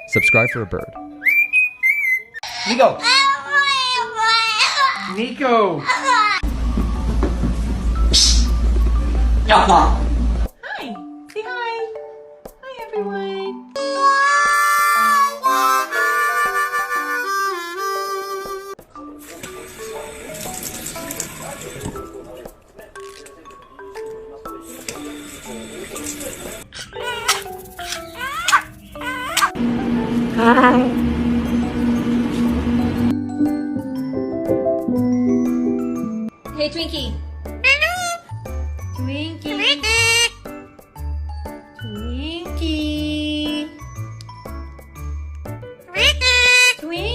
Subscribe for a bird. Nico! Nico! Hi! Say hi! Hi, everyone! Hi! Hey, Twinkie!